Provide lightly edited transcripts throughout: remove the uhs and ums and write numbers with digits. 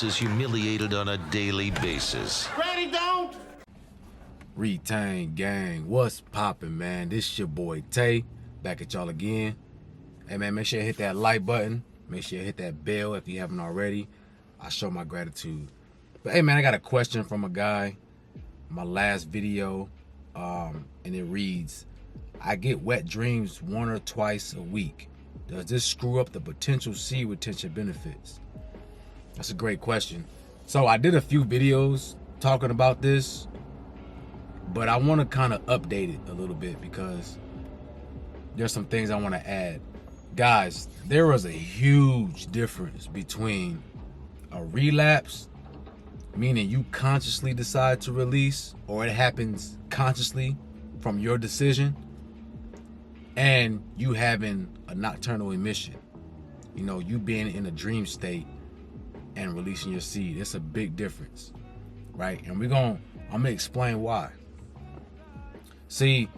Is humiliated on a daily basis. Ready, don't? Retain gang, what's poppin', man? This your boy Tay, back at y'all again. Hey man, make sure you hit that like button. Make sure you hit that bell if you haven't already. I show my gratitude. But hey man, I got a question from a guy. My last video, and it reads, I get wet dreams 1 or twice a week. Does this screw up the potential seed retention benefits? That's a great question. So I did a few videos talking about this, but I want to kind of update it a little bit because there's some things I want to add. Guys, there is a huge difference between a relapse, meaning you consciously decide to release, or it happens consciously from your decision, and you having a nocturnal emission. You know, you being in a dream state and releasing your seed. It's a big difference, right? And I'm gonna explain why. See,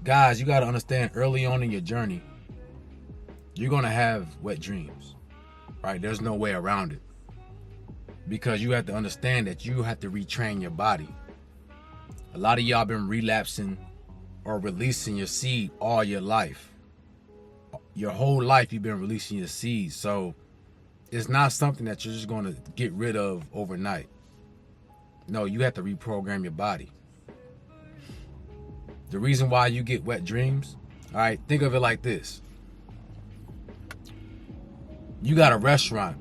guys, you gotta understand early on in your journey, you're gonna have wet dreams, right? There's no way around it. Because you have to understand that you have to retrain your body. A lot of y'all been relapsing or releasing your seed all your life. Your whole life you've been releasing your seed. So it's not something that you're just going to get rid of overnight. No, you have to reprogram your body. The reason why you get wet dreams, all right, think of it like this. You got a restaurant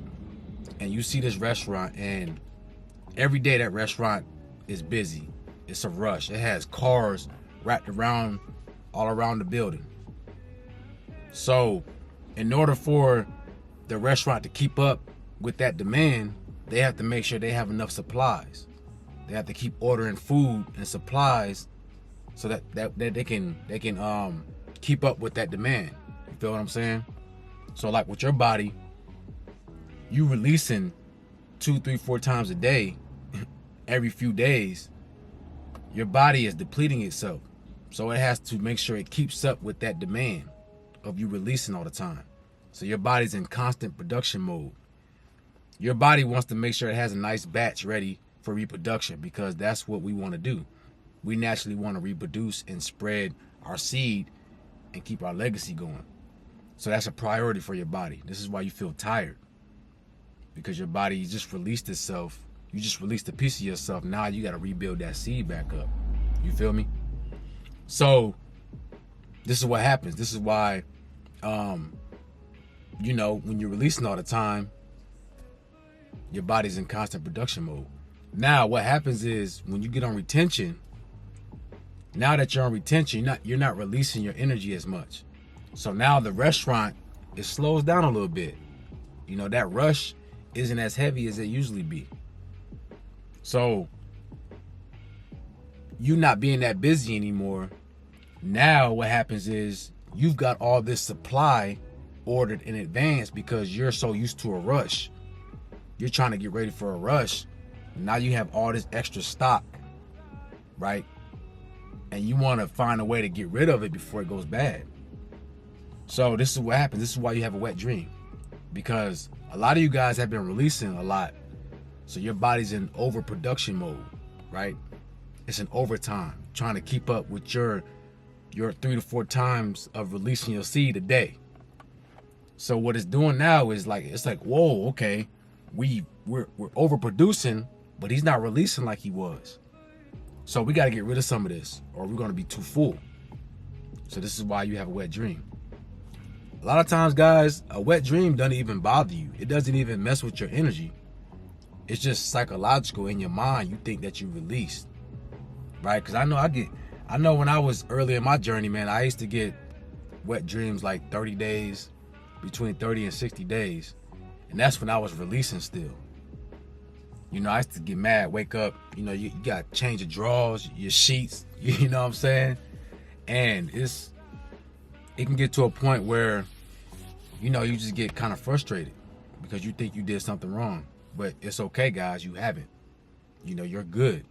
and you see this restaurant, and every day that restaurant is busy. It's a rush. It has cars wrapped around, all around the building. So in order for the restaurant to keep up with that demand, they have to make sure they have enough supplies. They have to keep ordering food and supplies so that they can keep up with that demand. You feel what I'm saying? So like with your body, you releasing 2, 3, 4 times a day, every few days, your body is depleting itself. So it has to make sure it keeps up with that demand of you releasing all the time. So your body's in constant production mode. Your body wants to make sure it has a nice batch ready for reproduction, because that's what we want to do. We naturally want to reproduce and spread our seed and keep our legacy going. So that's a priority for your body. This is why you feel tired, because your body just released itself. You just released a piece of yourself. Now you got to rebuild that seed back up. You feel me? So this is what happens. This is why, you know, when you're releasing all the time, your body's in constant production mode. Now what happens is when you get on retention, now that you're on retention, you're not releasing your energy as much. So now the restaurant, it slows down a little bit. You know, that rush isn't as heavy as it usually be. So you not being that busy anymore. Now what happens is you've got all this supply ordered in advance because you're so used to a rush. You're trying to get ready for a rush. Now you have all this extra stock, right? And you want to find a way to get rid of it before it goes bad. So this is what happens. This is why you have a wet dream, because a lot of you guys have been releasing a lot. So your body's in overproduction mode, right? It's in overtime, trying to keep up with your 3 to 4 times of releasing your seed a day. So what it's doing now is it's like, whoa, okay, we're overproducing, but he's not releasing like he was. So we got to get rid of some of this, or we're going to be too full. So this is why you have a wet dream. A lot of times, guys, a wet dream doesn't even bother you. It doesn't even mess with your energy. It's just psychological in your mind. You think that you released, right? Because I know when I was early in my journey, man, I used to get wet dreams like 30 days, between 30 and 60 days. And that's when I was releasing still. You know, I used to get mad, wake up, you know, you got to change your drawers, your sheets, you know what I'm saying? And it can get to a point where, you know, you just get kind of frustrated because you think you did something wrong. But it's okay, guys, you haven't. You know, you're good.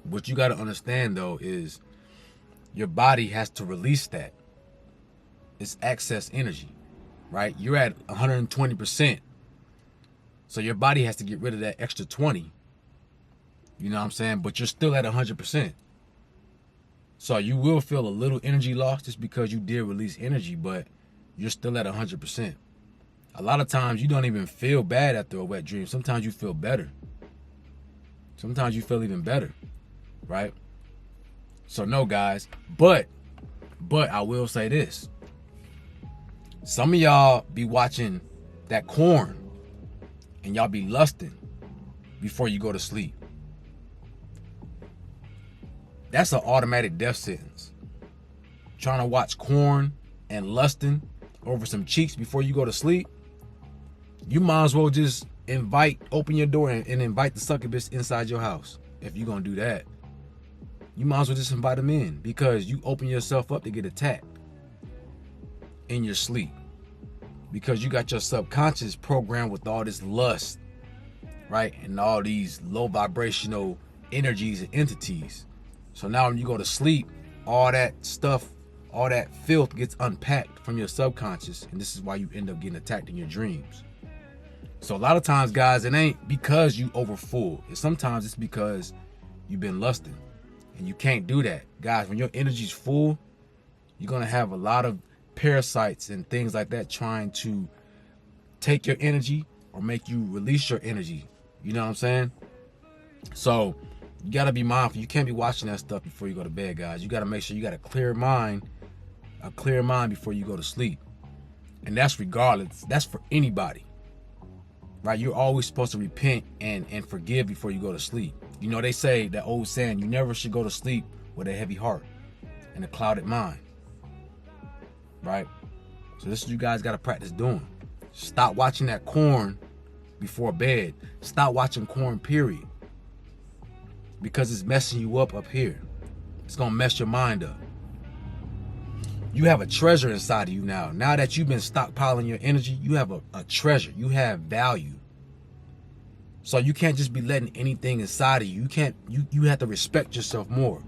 What you got to understand though is your body has to release that. It's excess energy, right? You're at 120%. So your body has to get rid of that extra 20. You know what I'm saying? But you're still at 100%. So you will feel a little energy loss just because you did release energy, but you're still at 100%. A lot of times you don't even feel bad after a wet dream. Sometimes you feel better. Sometimes you feel even better, right? So no, guys, but I will say this. Some of y'all be watching that corn and y'all be lusting before you go to sleep. That's an automatic death sentence. Trying to watch corn and lusting over some cheeks before you go to sleep. You might as well just open your door and invite the succubus inside your house. If you're going to do that, you might as well just invite them in, because you open yourself up to get attacked in your sleep, because you got your subconscious programmed with all this lust, right? And all these low vibrational energies and entities. So now when you go to sleep, all that stuff, all that filth gets unpacked from your subconscious, and this is why you end up getting attacked in your dreams. So a lot of times, guys, it ain't because you overfull. Sometimes it's because you've been lusting, and you can't do that. Guys, when your energy's full, you're gonna have a lot of parasites and things like that trying to take your energy or make you release your energy. You know what I'm saying? So you gotta be mindful. You can't be watching that stuff before you go to bed, guys. You gotta make sure you got a clear mind before you go to sleep. And that's regardless. That's for anybody, right? You're always supposed to repent and forgive before you go to sleep. You know, they say, that old saying, you never should go to sleep with a heavy heart and a clouded mind, right? So this is what you guys got to practice doing. Stop watching that corn before bed. Stop watching corn, period. Because it's messing you up here. It's going to mess your mind up. You have a treasure inside of you now. Now that you've been stockpiling your energy, you have a treasure. You have value. So you can't just be letting anything inside of you. You have to respect yourself more.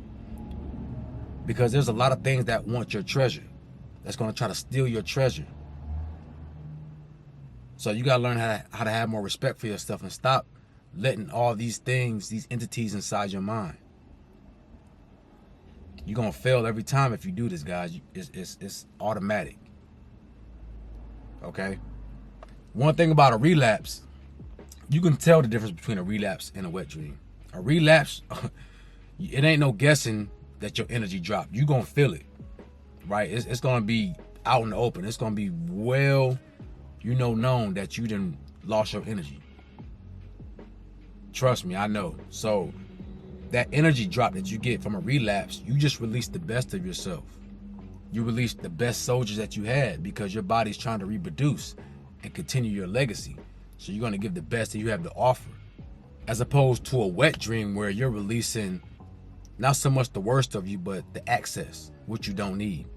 Because there's a lot of things that want your treasure, that's going to try to steal your treasure. So you got to learn how to have more respect for yourself and stop letting all these things, these entities inside your mind. You're going to fail every time if you do this, guys. It's automatic. Okay? One thing about a relapse, you can tell the difference between a relapse and a wet dream. A relapse, it ain't no guessing that your energy dropped. You're going to feel it, right? It's going to be out in the open. It's going to be well, known that you done lost your energy. Trust me, I know. So that energy drop that you get from a relapse, you just release the best of yourself. You release the best soldiers that you had, because your body's trying to reproduce and continue your legacy. So you're going to give the best that you have to offer, as opposed to a wet dream where you're releasing not so much the worst of you, but the excess, which you don't need.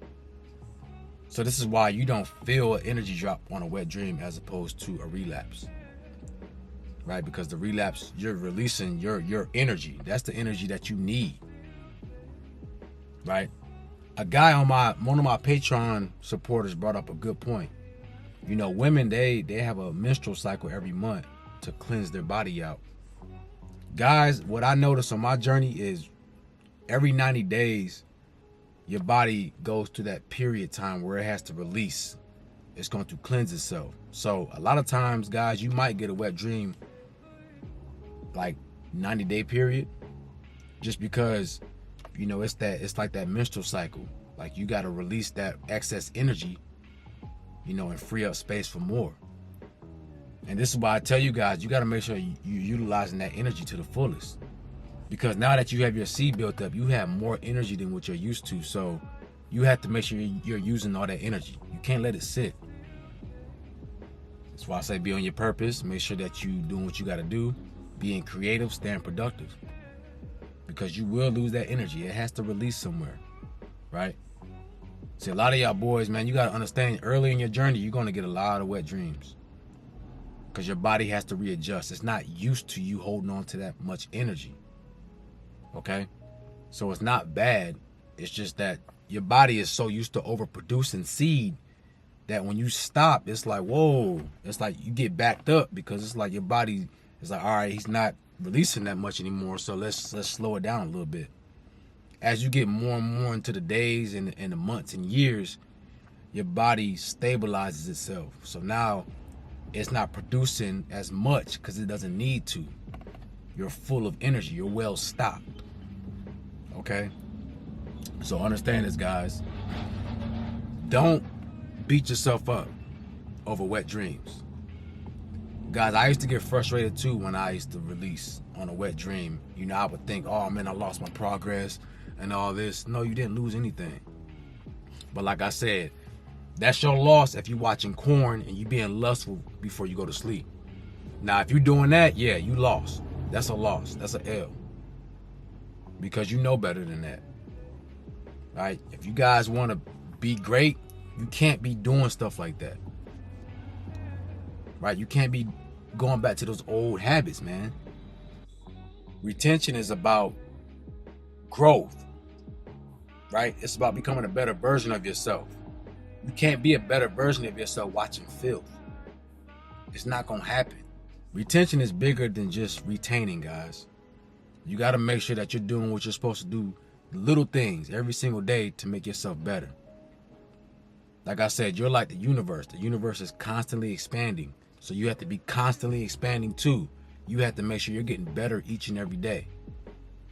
So this is why you don't feel an energy drop on a wet dream as opposed to a relapse, right? Because the relapse, you're releasing your energy. That's the energy that you need, right? A guy on one of my Patreon supporters brought up a good point. Women, they have a menstrual cycle every month to cleanse their body out. Guys, what I noticed on my journey is every 90 days, your body goes to that period time where it has to release. It's going to cleanse itself. So a lot of times, guys, you might get a wet dream like 90-day period, just because, it's like that menstrual cycle. Like, you got to release that excess energy, and free up space for more. And this is why I tell you guys, you got to make sure you're utilizing that energy to the fullest. Because now that you have your seed built up, you have more energy than what you're used to. So you have to make sure you're using all that energy. You can't let it sit. That's why I say be on your purpose. Make sure that you doing what you got to do. Being creative, staying productive. Because you will lose that energy. It has to release somewhere, right? See, a lot of y'all boys, man, you got to understand, early in your journey, you're going to get a lot of wet dreams. Because your body has to readjust. It's not used to you holding on to that much energy. Okay? So it's not bad. It's just that your body is so used to overproducing seed that when you stop, it's like, whoa. It's like you get backed up because it's like your body is like, all right, he's not releasing that much anymore, so let's slow it down a little bit. As you get more and more into the days and the months and years, your body stabilizes itself. So now it's not producing as much because it doesn't need to. You're full of energy. You're well stocked. Okay? So understand this, guys. Don't beat yourself up over wet dreams. Guys, I used to get frustrated too when I used to release on a wet dream. You know, I would think, oh man, I lost my progress and all this. No, you didn't lose anything. But like I said, that's your loss if you're watching porn and you being lustful before you go to sleep. Now, if you're doing that, yeah, you lost. That's a loss. That's an L. Because you know better than that. All right? If you guys want to be great, you can't be doing stuff like that. Right? You can't be going back to those old habits, man. Retention is about growth. Right? It's about becoming a better version of yourself. You can't be a better version of yourself watching filth. It's not going to happen. Retention is bigger than just retaining, guys. You got to make sure that you're doing what you're supposed to do, little things every single day to make yourself better. Like I said, you're like the universe. The universe is constantly expanding. So you have to be constantly expanding too. You have to make sure you're getting better each and every day.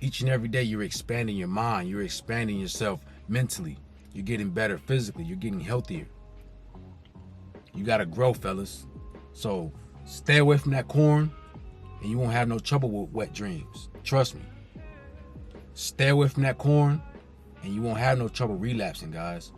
Each and every day you're expanding your mind. You're expanding yourself mentally. You're getting better physically. You're getting healthier. You got to grow, fellas. So stay away from that corn and you won't have no trouble with wet dreams. Trust me. Stay away from that corn and you won't have no trouble relapsing, guys.